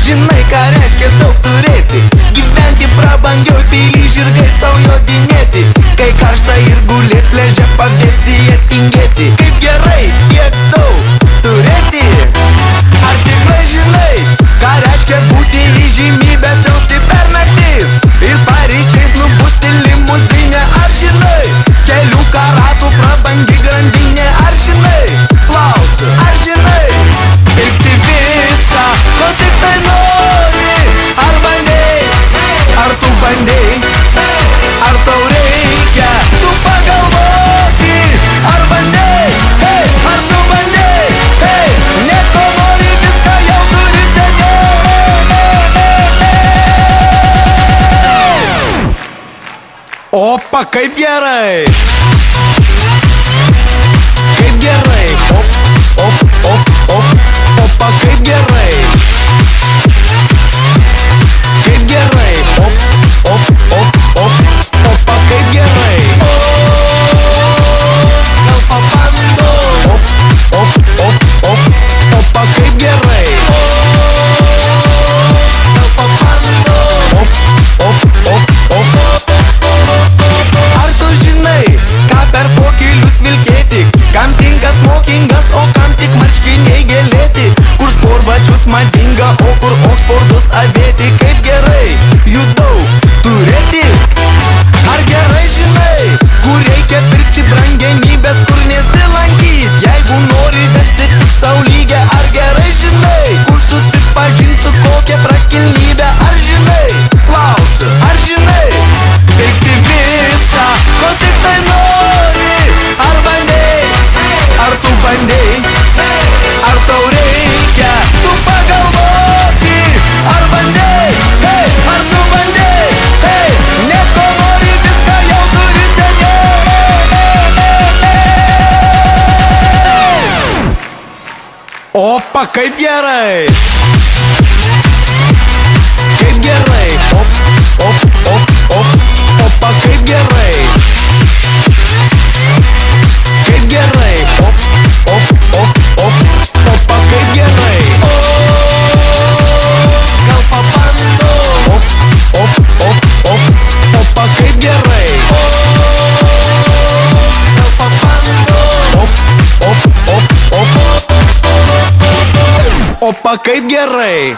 Žinai, ką reiškia daug turėti, gyventi prabangioj pily, žirgai savo jodinėti, kai karšta ir gulėt leidžia pavėsyje tingėti. Kaip gerai tiek daug turėti. Ar tikrai žinai, ką reiškia būti įžymybę, siausti per naktis ir paryčiais nubusti limuzinę? Ar žinai, kelių karatų prabangi grandinė? Ar žinai, klausiu, ar žinai, pirkti viską, ko tik tai nori? Ar bandei, ar tu bandei, ar tau reikia, tu pagalvoti? Ar bandei, hei, ar tu bandei, hei, nes ko nori viską jau turi seniai. Opa, kaip gerai! Kaip gerai! Op, op, op, op, opa, kaip gerai! Kaip gerai! Op, op, op, op, opa, kaip gerai! Gal papando! Op, op, op, op, opa, kaip gerai! Gal papando! Op, op, op, op. Ar tu žinai, ką per pokylius vilkėti? Kam tinka smokingas, o kam tik marškiniai gėlėti? Kur sportbačius madinga, o kur Oksfordus avėti? Kaip gerai jų daug turėti? Ar gerai žinai, kur reikia pirkti brangenybės, kur nesilankyt, jeigu nori vesti tik saulygę? Ar gerai žinai, kur susipažint su kokia prakilnybė? Ar žinai, klausiu, ar žinai, pirkti viską, ko tik tai nori? Ar bandei, ar tu bandei, ar tau reikia, tu pagalvoti? Ar bandei, hei, ar tu bandei, hei, nes ko nori viską jau turi seniai. Opa, kaip gerai! Kaip gerai! Op, op, op, op, opa, kaip gerai! Kaip gerai! Op, op, op, op, opa, kaip gerai! Gal papando! Op, op, op, op, opa, kaip gerai! Gal papando! Op, op, op, op, opa, kaip gerai!